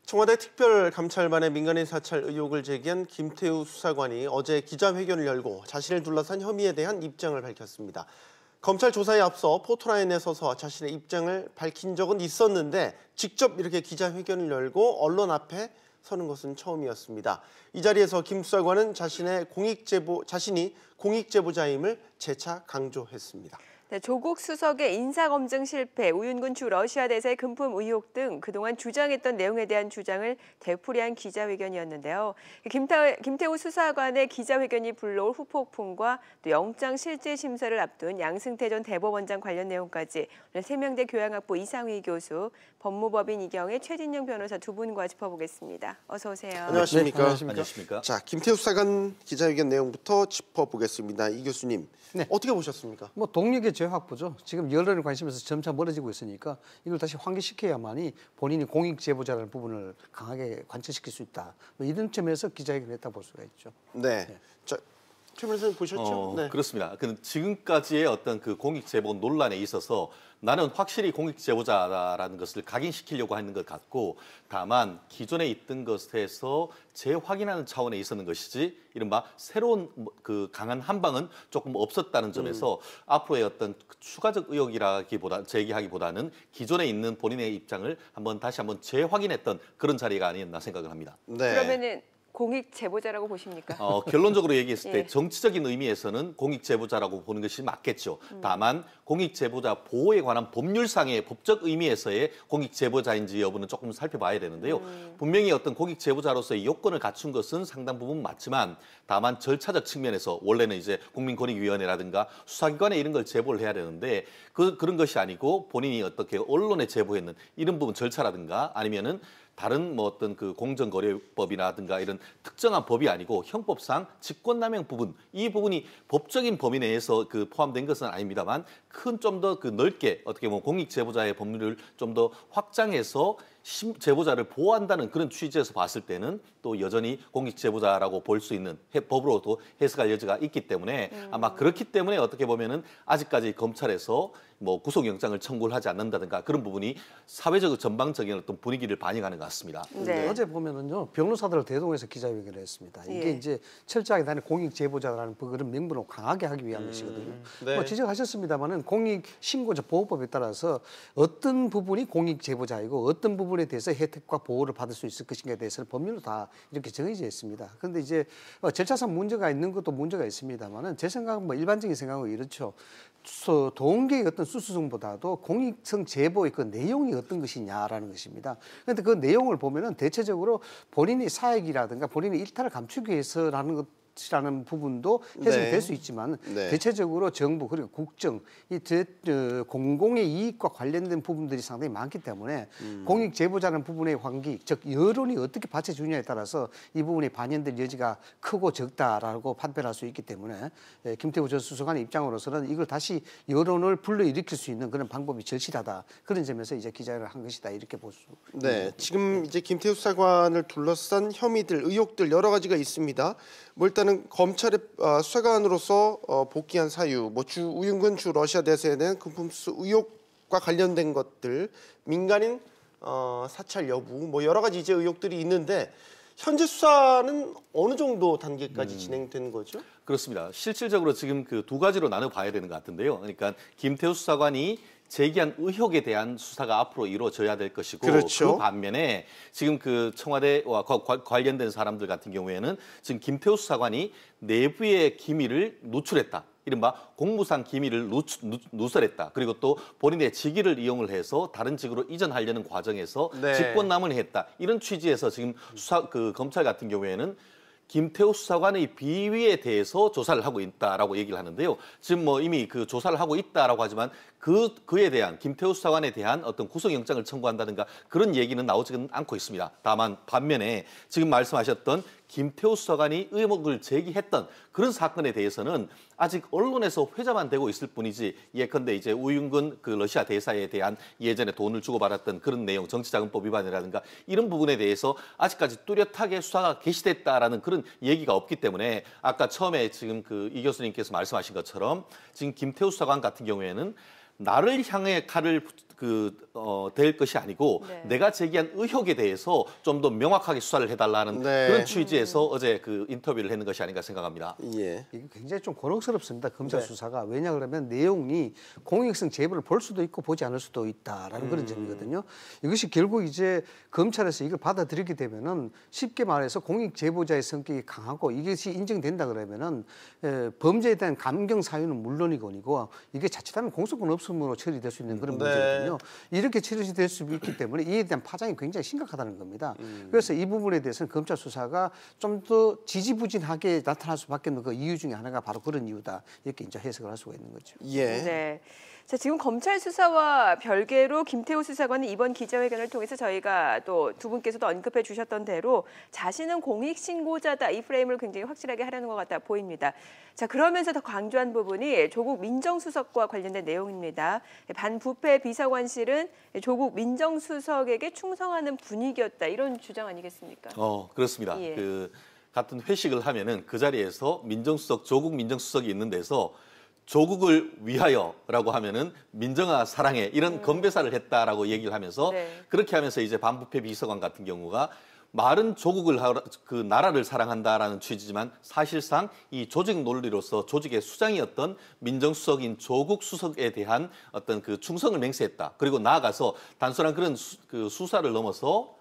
청와대 특별감찰반의 민간인 사찰 의혹을 제기한 김태우 수사관이 어제 기자회견을 열고 자신을 둘러싼 혐의에 대한 입장을 밝혔습니다. 검찰 조사에 앞서 포토라인에 서서 자신의 입장을 밝힌 적은 있었는데 직접 이렇게 기자회견을 열고 언론 앞에 서는 것은 처음이었습니다. 이 자리에서 김 수사관은 자신이 공익제보자임을 재차 강조했습니다. 네, 조국 수석의 인사검증 실패, 우윤근 주 러시아 대사의 금품 의혹 등 그동안 주장했던 내용에 대한 주장을 되풀이한 기자회견이었는데요. 김태우 수사관의 기자회견이 불러올 후폭풍과 또 영장 실질 심사를 앞둔 양승태 전 대법원장 관련 내용까지 오늘 세명대 교양학부 이상휘 교수, 법무법인 이경의 최진영 변호사 두 분과 짚어보겠습니다. 어서 오세요. 안녕하십니까. 네, 안녕하십니까. 자, 김태우 수사관 기자회견 내용부터 짚어보겠습니다. 이 교수님, 네. 어떻게 보셨습니까? 독립의 재확보죠. 지금 여론의 관심에서 점차 멀어지고 있으니까 이걸 다시 환기시켜야만이 본인이 공익제보자라는 부분을 강하게 관철시킬 수 있다. 이런 점에서 기자회견을 했다 볼 수가 있죠. 네. 자, 최 변호사님 보셨죠? 네. 그렇습니다. 지금까지의 어떤 그 공익제보 논란에 있어서 나는 확실히 공익제보자라는 것을 각인시키려고 하는 것 같고, 다만 기존에 있던 것에서 재확인하는 차원에 있었는 것이지 이른바 새로운 그 강한 한방은 조금 없었다는 점에서 앞으로의 어떤 추가적 제기하기보다는 기존에 있는 본인의 입장을 다시 한번 재확인했던 그런 자리가 아니었나 생각을 합니다. 네. 그러면은 공익 제보자라고 보십니까? 결론적으로 얘기했을 때 예. 정치적인 의미에서는 공익제보자라고 보는 것이 맞겠죠. 다만 공익제보자 보호에 관한 법률상의 법적 의미에서의 공익제보자인지 여부는 조금 살펴봐야 되는데요. 분명히 어떤 공익제보자로서의 요건을 갖춘 것은 상당 부분 맞지만, 다만 절차적 측면에서 원래는 이제 국민권익위원회라든가 수사기관에 이런 걸 제보를 해야 되는데 그런 것이 아니고 본인이 어떻게 언론에 제보했는 이런 부분 절차라든가 아니면은 다른 어떤 그 공정거래법이라든가 이런 특정한 법이 아니고 형법상 직권남용 부분, 이 부분이 법적인 범위 내에서 포함된 것은 아닙니다만 큰 좀 더 넓게 어떻게 보면 공익제보자의 법률을 좀 더 확장해서 제보자를 보호한다는 그런 취지에서 봤을 때는 또 여전히 공익제보자라고 볼 수 있는 법으로도 해석할 여지가 있기 때문에 아마 그렇기 때문에 어떻게 보면은 아직까지 검찰에서 구속영장을 청구를 하지 않는다든가 그런 부분이 사회적 전방적인 어떤 분위기를 반영하는 것 같습니다. 네. 어제 보면은요, 변호사들을 대동해서 기자회견을 했습니다. 이게 이제 철저하게 나는 공익제보자라는 그런 명분을 강하게 하기 위한 것이거든요. 네. 지적하셨습니다만은 공익신고자 보호법에 따라서 어떤 부분이 공익제보자이고 어떤 부분에 대해서 혜택과 보호를 받을 수 있을 것인가에 대해서는 법률로 다 이렇게 정해져 있습니다. 그런데 이제 절차상 문제가 있는 것도 문제가 있습니다만은 제 생각은 일반적인 생각은 이렇죠. 동계의 어떤 수수성보다도 공익성 제보의 그 내용이 어떤 것이냐라는 것입니다. 그런데 그 내용을 보면은 대체적으로 본인의 사익이라든가 본인의 일탈을 감추기 위해서라는 것이라는 부분도 해석이 네. 될 수 있지만 네. 대체적으로 정부 그리고 국정, 공공의 이익과 관련된 부분들이 상당히 많기 때문에 공익 제보자는 부분의 환기, 즉 여론이 어떻게 받쳐주냐에 따라서 이 부분이 반영될 여지가 크고 적다라고 판별할 수 있기 때문에 김태우 전 수석관의 입장으로서는 이걸 다시 여론을 불러일으킬 수 있는 그런 방법이 절실하다, 그런 점에서 이제 기자회견을 한 것이다, 이렇게 볼 수. 네, 지금 이제 김태우 수사관을 둘러싼 혐의들, 의혹들 여러 가지가 있습니다. 일단은 검찰의 수사관으로서 복귀한 사유, 우윤근 주 러시아 대사에 대한 금품 수수 의혹과 관련된 것들, 민간인 사찰 여부, 여러 가지 이제 의혹들이 있는데 현재 수사는 어느 정도 단계까지 진행된 거죠? 그렇습니다. 실질적으로 지금 두 가지로 나눠 봐야 되는 것 같은데요. 그러니까 김태우 수사관이 제기한 의혹에 대한 수사가 앞으로 이루어져야 될 것이고, 그렇죠. 그 반면에 지금 관련된 사람들 같은 경우에는 지금 김태우 수사관이 내부의 기밀을 누출했다, 이른바 공무상 기밀을 누설했다, 그리고 또 본인의 직위를 이용을 해서 다른 직으로 이전하려는 과정에서 네. 직권남용을 했다, 이런 취지에서 지금 검찰 같은 경우에는 김태우 수사관의 비위에 대해서 조사를 하고 있다라고 얘기를 하는데요. 지금 이미 조사를 하고 있다라고 하지만 그에 대한 김태우 수사관에 대한 어떤 구속영장을 청구한다든가 그런 얘기는 나오지는 않고 있습니다. 다만 반면에 지금 말씀하셨던 김태우 수사관이 의혹을 제기했던 그런 사건에 대해서는 아직 언론에서 회자만 되고 있을 뿐이지, 예컨대 이제 우윤근 러시아 대사에 대한 예전에 돈을 주고받았던 그런 내용, 정치자금법 위반이라든가 이런 부분에 대해서 아직까지 뚜렷하게 수사가 개시됐다라는 그런 얘기가 없기 때문에 아까 처음에 지금 이 교수님께서 말씀하신 것처럼 지금 김태우 수사관 같은 경우에는 나를 향해 칼을 될 것이 아니고 네. 내가 제기한 의혹에 대해서 좀 더 명확하게 수사를 해달라는 네. 그런 취지에서 어제 그 인터뷰를 했는 것이 아닌가 생각합니다. 예. 이게 굉장히 좀 곤혹스럽습니다. 검찰 네. 수사가. 왜냐 그러면 내용이 공익성 제보를 볼 수도 있고 보지 않을 수도 있다라는 그런 점이거든요. 이것이 결국 이제 검찰에서 이걸 받아들이게 되면은 쉽게 말해서 공익 제보자의 성격이 강하고 이것이 인정된다 그러면은 범죄에 대한 감경 사유는 물론이고 이게 자칫하면 공소권 없음으로 처리될 수 있는 그런 네. 문제거든요. 이렇게 처리될 수 있기 때문에 이에 대한 파장이 굉장히 심각하다는 겁니다. 그래서 이 부분에 대해서는 검찰 수사가 좀 더 지지부진하게 나타날 수밖에 없는 그 이유 중에 하나가 바로 그런 이유다. 이렇게 이제 해석을 할 수가 있는 거죠. 예. 네. 자, 지금 검찰 수사와 별개로 김태우 수사관은 이번 기자회견을 통해서 저희가 또 두 분께서도 언급해 주셨던 대로 자신은 공익신고자다 이 프레임을 굉장히 확실하게 하려는 것 같아 보입니다. 자, 그러면서 더 강조한 부분이 조국 민정수석과 관련된 내용입니다. 반부패 비서관실은 조국 민정수석에게 충성하는 분위기였다 이런 주장 아니겠습니까? 그렇습니다. 예. 그 같은 회식을 하면은 그 자리에서 조국 민정수석이 있는 데서 조국을 위하여라고 하면은 민정아 사랑해 이런 건배사를 했다라고 얘기를 하면서 네. 그렇게 하면서 이제 반부패 비서관 같은 경우가 말은 조국을 그 나라를 사랑한다라는 취지지만 사실상 이 조직 논리로서 조직의 수장이었던 민정수석인 조국 수석에 대한 어떤 그 충성을 맹세했다. 그리고 나아가서 단순한 그런 그 수사를 넘어서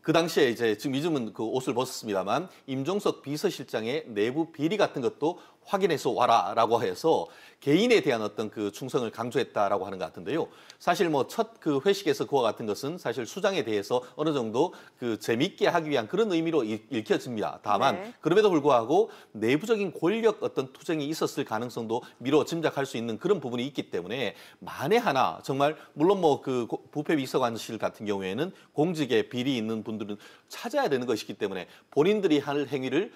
그 당시에 이제 지금 요즘은 그 옷을 벗었습니다만 임종석 비서실장의 내부 비리 같은 것도 확인해서 와라라고 해서 개인에 대한 어떤 그 충성을 강조했다라고 하는 것 같은데요. 사실 뭐 첫 그 회식에서 그와 같은 것은 사실 수장에 대해서 어느 정도 그 재밌게 하기 위한 그런 의미로 읽혀집니다. 다만 네. 그럼에도 불구하고 내부적인 권력 어떤 투쟁이 있었을 가능성도 미뤄 짐작할 수 있는 그런 부분이 있기 때문에 만에 하나 정말 물론 뭐 그 부패 비서관실 같은 경우에는 공직에 비리 있는 분들은 찾아야 되는 것이기 때문에 본인들이 할 행위를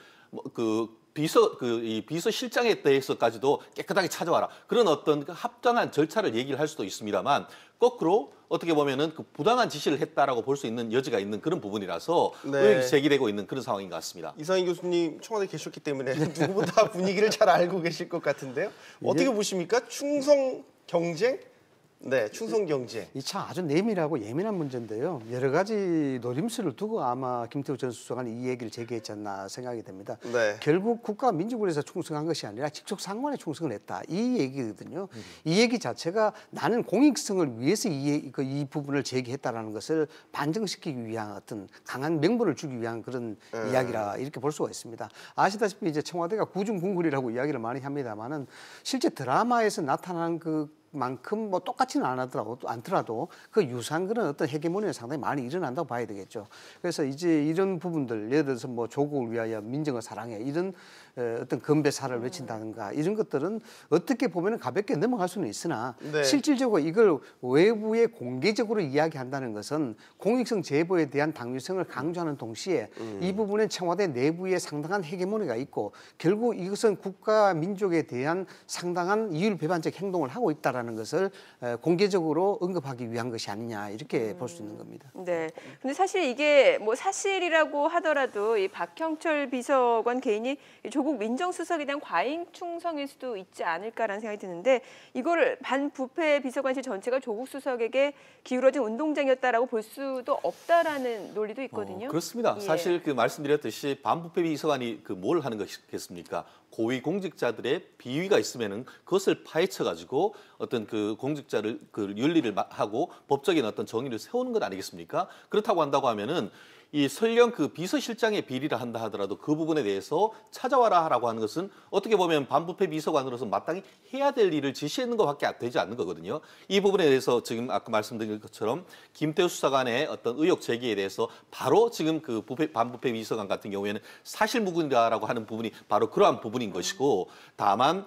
이 비서실장에 대해서까지도 깨끗하게 찾아와라. 그런 어떤 그 합당한 절차를 얘기를 할 수도 있습니다만 거꾸로 어떻게 보면은 그 부당한 지시를 했다라고 볼 수 있는 여지가 있는 그런 부분이라서 네. 의혹이 제기되고 있는 그런 상황인 것 같습니다. 이상희 교수님 청와대에 계셨기 때문에 누구보다 분위기를 잘 알고 계실 것 같은데요. 어떻게 보십니까? 충성 경쟁? 네, 충성 경쟁. 이 참 아주 내밀하고 예민한 문제인데요. 여러 가지 노림수를 두고 아마 김태우 전 수석관이 이 얘기를 제기했지 않나 생각이 됩니다. 네. 결국 국가 민주국을 위해서 충성한 것이 아니라 직속 상관에 충성을 했다. 이 얘기거든요. 이 얘기 자체가 나는 공익성을 위해서 이 부분을 제기했다라는 것을 반증시키기 위한 어떤 강한 명분을 주기 위한 그런 이야기라 이렇게 볼 수가 있습니다. 아시다시피 이제 청와대가 구중궁궐이라고 이야기를 많이 합니다만은 실제 드라마에서 나타난 만큼 뭐 똑같지는 않더라도 그 유사한 그런 어떤 헤게모니는 상당히 많이 일어난다고 봐야 되겠죠. 그래서 이제 이런 부분들 예를 들어서 뭐 조국을 위하여 민정을 사랑해 이런 어떤 건배사를 외친다든가 이런 것들은 어떻게 보면 가볍게 넘어갈 수는 있으나 네. 실질적으로 이걸 외부에 공개적으로 이야기한다는 것은 공익성 제보에 대한 당위성을 강조하는 동시에 이 부분은 청와대 내부에 상당한 헤게모니가 있고 결국 이것은 국가 민족에 대한 상당한 이율배반적 행동을 하고 있다라는 것을 공개적으로 언급하기 위한 것이 아니냐 이렇게 볼 수 있는 겁니다. 네. 근데 사실 이게 뭐 사실이라고 하더라도 이 박형철 비서관 개인이 조국 민정수석에 대한 과잉 충성일 수도 있지 않을까라는 생각이 드는데 이걸 반부패 비서관실 전체가 조국 수석에게 기울어진 운동장이었다라고 볼 수도 없다라는 논리도 있거든요. 그렇습니다. 예. 사실 그 말씀드렸듯이 반부패 비서관이 그 뭘 하는 것이겠습니까? 고위 공직자들의 비위가 있으면은 그것을 파헤쳐 가지고 어떤 그 공직자를 그 윤리를 하고 법적인 어떤 정의를 세우는 것 아니겠습니까? 그렇다고 한다고 하면은 이 설령 그 비서실장의 비리를 한다 하더라도 그 부분에 대해서 찾아와라라고 하는 것은 어떻게 보면 반부패 비서관으로서 마땅히 해야 될 일을 지시하는 것밖에 되지 않는 거거든요. 이 부분에 대해서 지금 아까 말씀드린 것처럼 김태우 수사관의 어떤 의혹 제기에 대해서 바로 지금 그 반부패 비서관 같은 경우에는 사실무근이라고 하는 부분이 바로 그러한 부분인 것이고 다만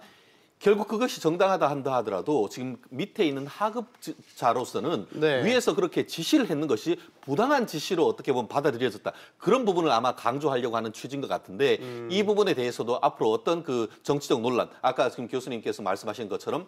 결국 그것이 정당하다 한다 하더라도 지금 밑에 있는 하급자로서는 네. 위에서 그렇게 지시를 했는 것이 부당한 지시로 어떻게 보면 받아들여졌다. 그런 부분을 아마 강조하려고 하는 취지인 것 같은데 이 부분에 대해서도 앞으로 어떤 그 정치적 논란, 아까 지금 교수님께서 말씀하신 것처럼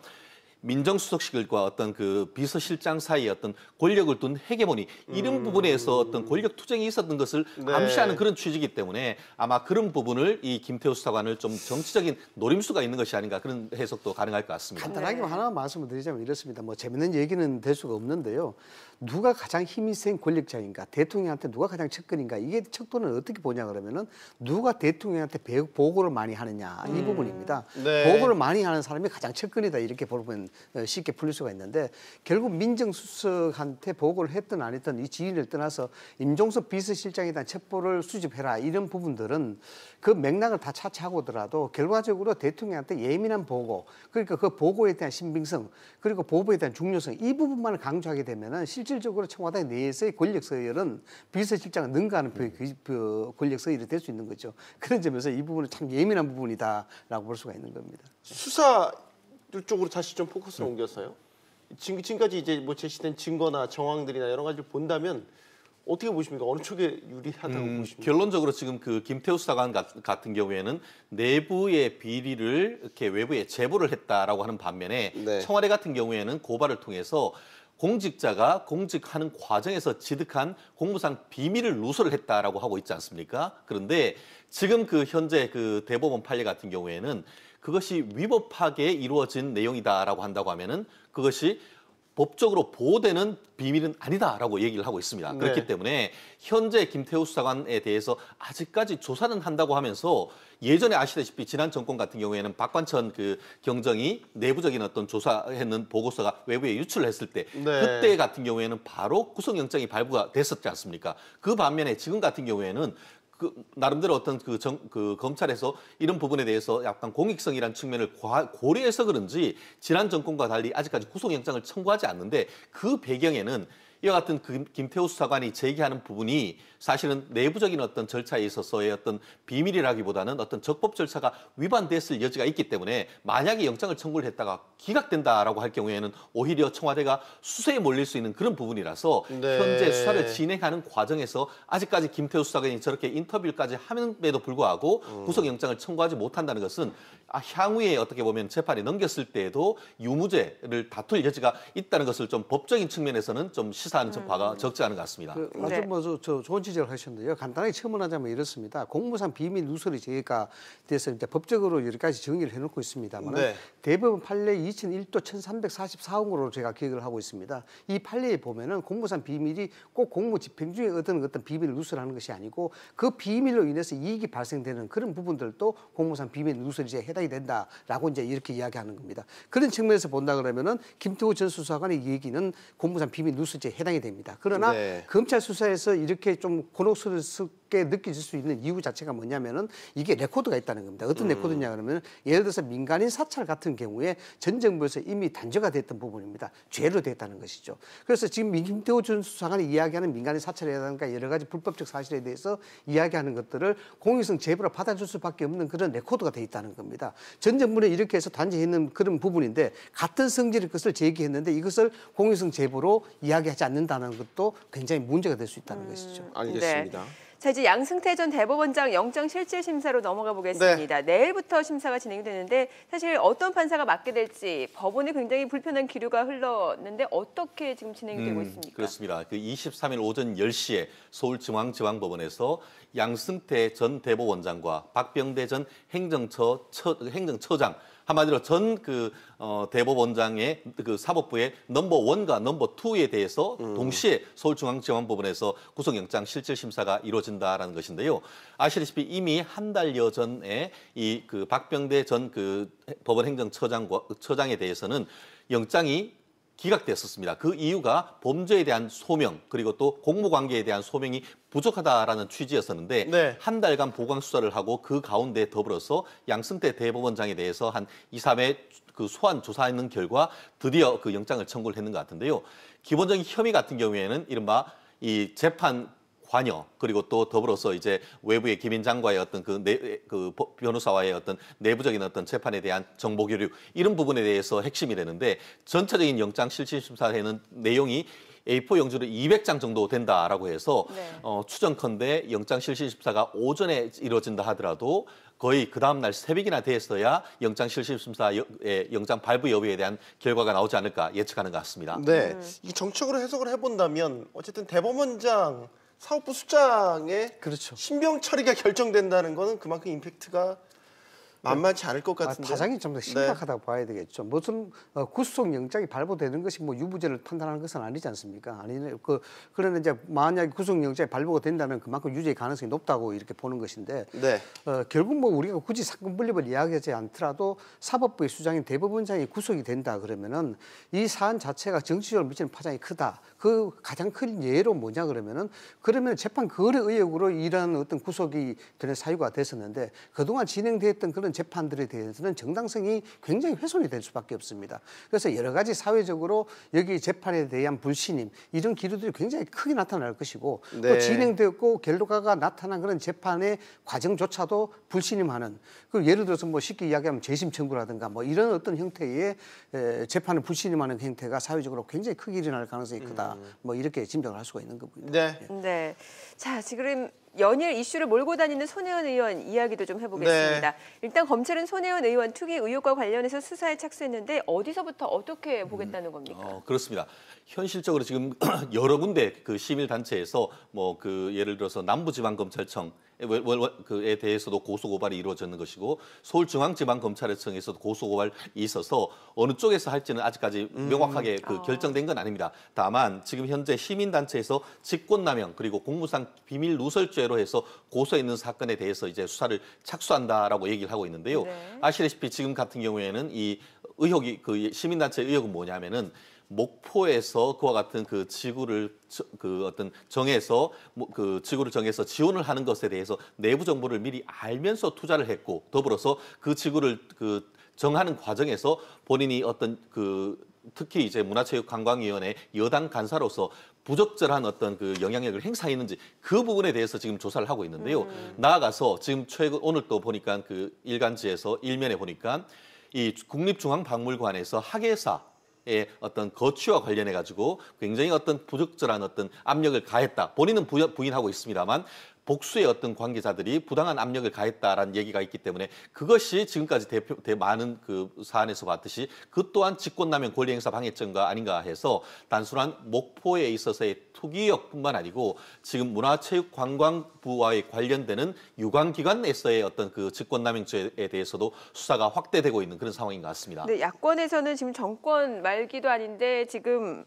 민정수석실과 어떤 그 비서실장 사이의 어떤 권력을 둔 헤게모니 이런 부분에서 어떤 권력 투쟁이 있었던 것을 네. 암시하는 그런 취지이기 때문에 아마 그런 부분을 이 김태우 수사관을 좀 정치적인 노림수가 있는 것이 아닌가 그런 해석도 가능할 것 같습니다. 간단하게 하나 말씀을 드리자면 이렇습니다. 뭐 재밌는 얘기는 될 수가 없는데요. 누가 가장 힘이 센 권력자인가, 대통령한테 누가 가장 측근인가, 이게 척도는 어떻게 보냐 그러면은 누가 대통령한테 보고를 많이 하느냐 이 부분입니다. 네. 보고를 많이 하는 사람이 가장 측근이다 이렇게 보면 쉽게 풀릴 수가 있는데 결국 민정수석한테 보고를 했든 안 했든 이 지인을 떠나서 임종석 비서실장에 대한 첩보를 수집해라 이런 부분들은 그 맥락을 다 차치하고더라도 결과적으로 대통령한테 예민한 보고 그러니까 그 보고에 대한 신빙성 그리고 보고에 대한 중요성 이 부분만을 강조하게 되면은 실질적으로 청와대 내에서의 권력 서열은 비서실장을 능가하는 권력 서열이 될 수 있는 거죠. 그런 점에서 이 부분은 참 예민한 부분이다라고 볼 수가 있는 겁니다. 수사 쪽으로 다시 좀 포커스를 옮겨서요. 지금까지 이제 뭐 제시된 증거나 정황들이나 여러 가지를 본다면 어떻게 보십니까? 어느 쪽에 유리하다고 보십니까? 결론적으로 지금 그 김태우 수사관 같은 경우에는 내부의 비리를 이렇게 외부에 제보를 했다라고 하는 반면에 네. 청와대 같은 경우에는 고발을 통해서 공직자가 공직하는 과정에서 지득한 공무상 비밀을 누설을 했다라고 하고 있지 않습니까? 그런데 지금 그 현재 그 대법원 판례 같은 경우에는 그것이 위법하게 이루어진 내용이다라고 한다고 하면은 그것이 법적으로 보호되는 비밀은 아니다라고 얘기를 하고 있습니다. 네. 그렇기 때문에 현재 김태우 수사관에 대해서 아직까지 조사는 한다고 하면서 예전에 아시다시피 지난 정권 같은 경우에는 박관천 그 경정이 내부적인 어떤 조사했는 보고서가 외부에 유출했을 때 네. 그때 같은 경우에는 바로 구속영장이 발부가 됐었지 않습니까? 그 반면에 지금 같은 경우에는 그 나름대로 어떤 그 검찰에서 이런 부분에 대해서 약간 공익성이라는 측면을 고려해서 그런지 지난 정권과 달리 아직까지 구속영장을 청구하지 않는데 그 배경에는 이와 같은 그 김태우 수사관이 제기하는 부분이 사실은 내부적인 어떤 절차에 있어서의 어떤 비밀이라기보다는 어떤 적법 절차가 위반됐을 여지가 있기 때문에 만약에 영장을 청구를 했다가 기각된다라고 할 경우에는 오히려 청와대가 수사에 몰릴 수 있는 그런 부분이라서 네. 현재 수사를 진행하는 과정에서 아직까지 김태우 수사관이 저렇게 인터뷰까지 하는데도 불구하고 구속영장을 청구하지 못한다는 것은 향후에 어떻게 보면 재판에 넘겼을 때에도 유무죄를 다툴 여지가 있다는 것을 좀 법적인 측면에서는 좀 시사하는 바가 적지 않은 것 같습니다. 아주 저 좋은 지적을 하셨는데요. 간단하게 첨언하자면 이렇습니다. 공무상 비밀 누설이 제기가 돼서 이제 법적으로 여러 가지 정의를 해놓고 있습니다만 네. 대법원 판례 2001도 1344호로 제가 기억을 하고 있습니다. 이 판례에 보면은 공무상 비밀이 꼭 공무 집행 중에 어떤 비밀을 누설하는 것이 아니고 그 비밀로 인해서 이익이 발생되는 그런 부분들도 공무상 비밀 누설이제 해당이 된다라고 이제 이렇게 이야기하는 겁니다. 그런 측면에서 본다 그러면은 김태호 전 수사관의 얘기는 공무상 비밀 누설죄에 해당이 됩니다. 그러나 네. 검찰 수사에서 이렇게 좀 곤혹스럽게 느껴질 수 있는 이유 자체가 뭐냐면은 이게 레코드가 있다는 겁니다. 어떤 레코드냐 그러면 예를 들어서 민간인 사찰 같은 경우에 전 정부에서 이미 단죄가 됐던 부분입니다. 죄로 됐다는 것이죠. 그래서 지금 김태호 전 수사관이 이야기하는 민간인 사찰이라든가 여러 가지 불법적 사실에 대해서 이야기하는 것들을 공익성 제보를 받아줄 수밖에 없는 그런 레코드가 돼 있다는 겁니다. 전 정부는 이렇게 해서 단죄했는 그런 부분인데 같은 성질의 것을 제기했는데 이것을 공익성 제보로 이야기하지 않는다는 것도 굉장히 문제가 될 수 있다는 것이죠. 알겠습니다. 네. 자, 이제 양승태 전 대법원장 영장 실질 심사로 넘어가 보겠습니다. 내일부터 심사가 진행이 되는데 사실 어떤 판사가 맡게 될지 법원에 굉장히 불편한 기류가 흘렀는데 어떻게 지금 진행이 되고 있습니까? 그렇습니다. 그 23일 오전 10시에 서울중앙지방법원에서 양승태 전 대법원장과 박병대 전 행정처장 한마디로 전 대법원장의 그 사법부의 넘버 1과 넘버 2에 대해서 동시에 서울중앙지방법원에서 구속영장 실질 심사가 이루어진다라는 것인데요. 아시다시피 이미 한 달여 전에 이 그 박병대 전 그 법원 행정처장에 대해서는 영장이 기각됐었습니다. 그 이유가 범죄에 대한 소명 그리고 또 공무관계에 대한 소명이 부족하다라는 취지였었는데 네. 한 달간 보강 수사를 하고 그 가운데 더불어서 양승태 대법원장에 대해서 한 2, 3회 그 소환 조사하는 결과 드디어 그 영장을 청구를 했는 것 같은데요. 기본적인 혐의 같은 경우에는 이른바 이 재판 관여 그리고 또 더불어서 이제 외부의 김인장과의 어떤 그 변호사와의 어떤 내부적인 어떤 재판에 대한 정보 교류 이런 부분에 대해서 핵심이 되는데 전체적인 영장 실질 심사에는 내용이 A4 용지로 200장 정도 된다라고 해서 네. 추정컨대 영장 실질 심사가 오전에 이루어진다 하더라도 거의 그 다음 날 새벽이나 됐어야 영장 실질심사의 영장 발부 여부에 대한 결과가 나오지 않을까 예측하는 것 같습니다. 네, 이 정책으로 해석을 해본다면 어쨌든 대법원장, 사법부 수장의 그렇죠. 신병 처리가 결정된다는 거는 그만큼 임팩트가 만만치 않을 것 같은데. 타장이 좀 더 심각하다고 봐야 되겠죠. 무슨 구속영장이 발부되는 것이 뭐 유무죄를 판단하는 것은 아니지 않습니까? 아니네. 그러나 이제 만약에 구속영장이 발부가 된다면 그만큼 유죄의 가능성이 높다고 이렇게 보는 것인데 네. 결국 뭐 우리가 굳이 사건 분립을 이야기하지 않더라도 사법부의 수장인 대법원장이 구속이 된다 그러면은 이 사안 자체가 정치적으로 미치는 파장이 크다. 그 가장 큰 예로 뭐냐 그러면 재판 거래 의혹으로 이러한 어떤 구속이 되는 사유가 됐었는데 그동안 진행됐던 그런 재판들에 대해서는 정당성이 굉장히 훼손이 될 수밖에 없습니다. 그래서 여러 가지 사회적으로 여기 재판에 대한 불신임 이런 기류들이 굉장히 크게 나타날 것이고 네. 또 진행되었고 결과가 나타난 그런 재판의 과정조차도 불신임하는 그 예를 들어서 뭐 쉽게 이야기하면 재심 청구라든가 뭐 이런 어떤 형태의 재판을 불신임하는 형태가 사회적으로 굉장히 크게 일어날 가능성이 크다. 뭐 이렇게 짐작을 할 수가 있는 겁니다. 네. 네. 자, 지금 연일 이슈를 몰고 다니는 손혜원 의원 이야기도 좀 해보겠습니다. 일단 검찰은 손혜원 의원 투기 의혹과 관련해서 수사에 착수했는데 어디서부터 어떻게 보겠다는 겁니까? 그렇습니다. 현실적으로 지금 여러 군데 그 시민단체에서 뭐 그 예를 들어서 남부지방검찰청 에 대해서도 고소고발이 이루어졌는 것이고 서울중앙지방검찰청에서도 고소고발이 있어서 어느 쪽에서 할지는 아직까지 명확하게 결정된 건 아닙니다. 다만 지금 현재 시민단체에서 직권남용 그리고 공무상 비밀 누설죄로 해서 고소해 있는 사건에 대해서 이제 수사를 착수한다라고 얘기를 하고 있는데요. 네. 아시다시피 지금 같은 경우에는 이 의혹이 그 시민단체 의혹은 뭐냐면은 목포에서 그와 같은 그 지구를 어떤 정해서 그 지구를 정해서 지원을 하는 것에 대해서 내부 정보를 미리 알면서 투자를 했고 더불어서 그 지구를 그 정하는 과정에서 본인이 어떤 그 특히 이제 문화체육관광위원회 여당 간사로서 부적절한 어떤 그 영향력을 행사했는지 그 부분에 대해서 지금 조사를 하고 있는데요. 나아가서 지금 오늘 또 보니까 그 일간지에서 일면에 보니까 이 국립중앙박물관에서 학예사 어떤 거취와 관련해 가지고 굉장히 어떤 부적절한 어떤 압력을 가했다. 본인은 부인하고 있습니다만 복수의 어떤 관계자들이 부당한 압력을 가했다라는 얘기가 있기 때문에 그것이 지금까지 많은 그 사안에서 봤듯이 그 또한 직권남용 권리행사 방해죄가 아닌가 해서 단순한 목포에 있어서의 투기 의혹뿐만 아니고 지금 문화체육관광부와의 관련되는 유관기관에서의 어떤 그 직권남용죄에 대해서도 수사가 확대되고 있는 그런 상황인 것 같습니다. 네, 야권에서는 지금 정권 말기도 아닌데 지금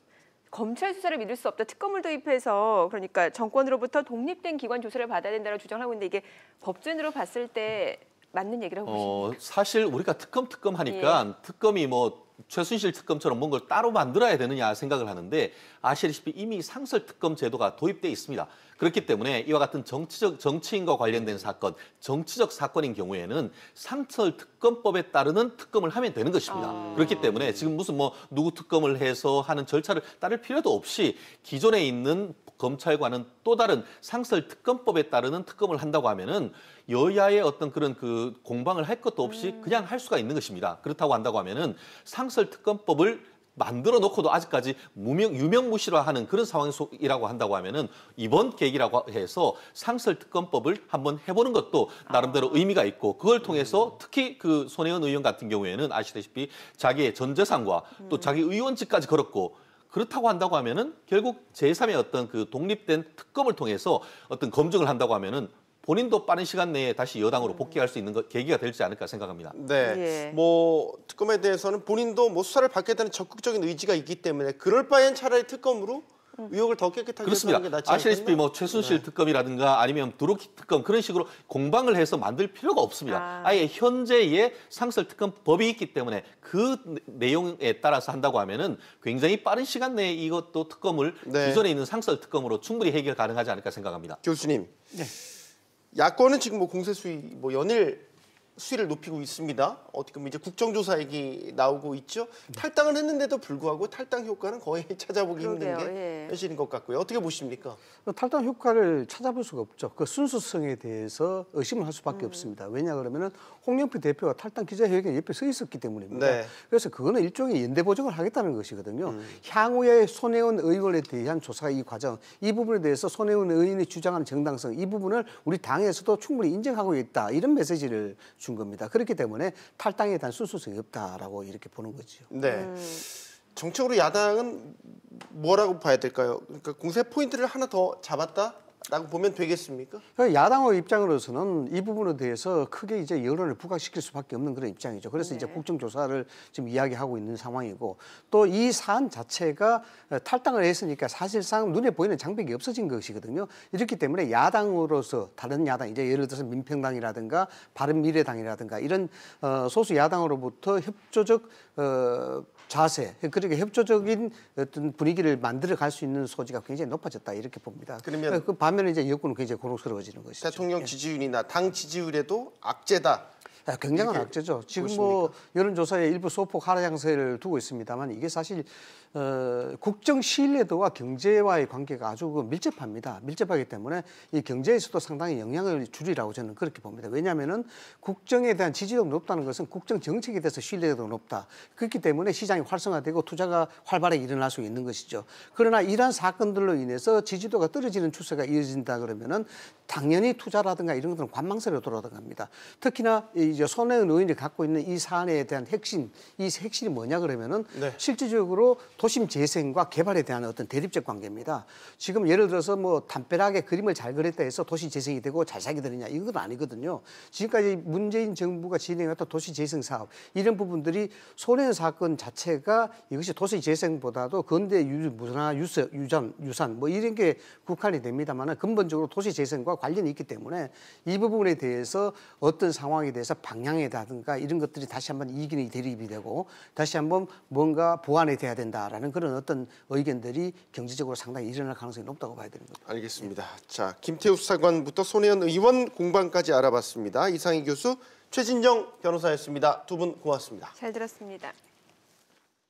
검찰 수사를 믿을 수 없다. 특검을 도입해서 그러니까 정권으로부터 독립된 기관 조사를 받아야 된다고 주장을 하고 있는데 이게 법조인으로 봤을 때 맞는 얘기라고 보십니까? 사실 우리가 특검 하니까 특검이 뭐 최순실 특검처럼 뭔가를 따로 만들어야 되느냐 생각을 하는데 아시다시피 이미 상설 특검 제도가 도입돼 있습니다. 그렇기 때문에 이와 같은 정치인과 관련된 사건, 정치적 사건인 경우에는 상설 특검법에 따르는 특검을 하면 되는 것입니다. 그렇기 때문에 지금 무슨 뭐 누구 특검을 해서 하는 절차를 따를 필요도 없이 기존에 있는 검찰과는 또 다른 상설 특검법에 따르는 특검을 한다고 하면은 여야의 어떤 그런 그 공방을 할 것도 없이 그냥 할 수가 있는 것입니다. 그렇다고 한다고 하면은 상설 특검법을 만들어 놓고도 아직까지 유명무실화하는 그런 상황이라고 한다고 하면은 이번 계기라고 해서 상설 특검법을 한번 해보는 것도 나름대로 의미가 있고 그걸 통해서 특히 그 손혜원 의원 같은 경우에는 아시다시피 자기의 전 재산과 또 자기 의원직까지 걸었고 그렇다고 한다고 하면은 결국 제3의 어떤 그 독립된 특검을 통해서 어떤 검증을 한다고 하면은 본인도 빠른 시간 내에 다시 여당으로 복귀할 수 있는 계기가 되지 않을까 생각합니다. 네, 예. 뭐 특검에 대해서는 본인도 뭐 수사를 받겠다는 적극적인 의지가 있기 때문에 그럴 바엔 차라리 특검으로 의혹을 더 깨끗하게 그렇습니다. 하는 게 낫지 아시다시피 않겠나? 뭐 최순실 특검이라든가 아니면 두루키 특검 그런 식으로 공방을 해서 만들 필요가 없습니다. 아예 현재의 상설 특검법이 있기 때문에 그 내용에 따라서 한다고 하면은 굉장히 빠른 시간 내에 이것도 특검을 네. 기존에 있는 상설 특검으로 충분히 해결 가능하지 않을까 생각합니다. 교수님, 네. 야권은 지금 뭐 공세 수위 뭐 연일 수위를 높이고 있습니다. 어떻게 보면 이제 국정조사 얘기 나오고 있죠. 탈당을 했는데도 불구하고 탈당 효과는 거의 찾아보기 힘든 그러게요. 게 예. 현실인 것 같고요. 어떻게 보십니까? 탈당 효과를 찾아볼 수가 없죠. 그 순수성에 대해서 의심을 할 수밖에 없습니다. 왜냐 그러면은 홍영표 대표가 탈당 기자회견에 옆에 서 있었기 때문입니다. 네. 그래서 그거는 일종의 연대 보증을 하겠다는 것이거든요. 향후에 손혜원 의원에 대한 조사 이 과정, 이 부분에 대해서 손혜원 의원이 주장하는 정당성, 이 부분을 우리 당에서도 충분히 인정하고 있다. 이런 메시지를 준 겁니다. 그렇기 때문에 탈당에 대한 순수성이 없다라고 이렇게 보는 거죠. 네. 정책으로 야당은 뭐라고 봐야 될까요? 그러니까 공세 포인트를 하나 더 잡았다라고 보면 되겠습니까? 그러니까 야당의 입장으로서는 이 부분에 대해서 크게 이제 여론을 부각시킬 수밖에 없는 그런 입장이죠. 그래서 이제 국정조사를 지금 이야기하고 있는 상황이고 또 이 사안 자체가 탈당을 했으니까 사실상 눈에 보이는 장벽이 없어진 것이거든요. 이렇기 때문에 야당으로서 다른 야당, 이제 예를 들어서 민평당이라든가 바른미래당이라든가 이런 소수 야당으로부터 협조적 자세, 그러니까 협조적인 어떤 분위기를 만들어 갈 수 있는 소지가 굉장히 높아졌다 이렇게 봅니다. 그러면 그 반면에 이제 여권은 굉장히 곤혹스러워지는 것이죠. 대통령 지지율이나 당 지지율에도 악재다. 굉장한 이렇게 악재죠. 지금 뭐 여론조사에 일부 소폭 하락장세를 두고 있습니다만 이게 사실 국정 신뢰도와 경제와의 관계가 아주 밀접합니다. 밀접하기 때문에 이 경제에서도 상당히 영향을 주리라고 저는 그렇게 봅니다. 왜냐하면은 국정에 대한 지지도가 높다는 것은 국정 정책에 대해서 신뢰도가 높다. 그렇기 때문에 시장이 활성화되고 투자가 활발하게 일어날 수 있는 것이죠. 그러나 이러한 사건들로 인해서 지지도가 떨어지는 추세가 이어진다 그러면은 당연히 투자라든가 이런 것들은 관망세로 돌아갑니다. 특히나 이제 손혜원 의원이 갖고 있는 이 사안에 대한 핵심, 이 핵심이 뭐냐 그러면은 네. 실질적으로 도심 재생과 개발에 대한 어떤 대립적 관계입니다. 지금 예를 들어서 뭐 담벼락에 그림을 잘 그렸다 해서 도시 재생이 되고 잘 살게 되느냐 이건 아니거든요. 지금까지 문재인 정부가 진행했던 도시 재생 사업 이런 부분들이 손해원 사건 자체가 이것이 도시 재생보다도 건대 문화 유산 뭐 이런 게 국한이 됩니다만은 근본적으로 도시 재생과 관련이 있기 때문에 이 부분에 대해서 어떤 상황에 대해서 방향이라든가 이런 것들이 다시 한번 이견이 대립이 되고 다시 한번 뭔가 보완이 돼야 된다라는 그런 어떤 의견들이 경제적으로 상당히 일어날 가능성이 높다고 봐야 되는 겁니다. 알겠습니다. 자, 김태우 수사관부터 손혜원 의원 공방까지 알아봤습니다. 이상희 교수, 최진정 변호사였습니다. 두 분 고맙습니다. 잘 들었습니다.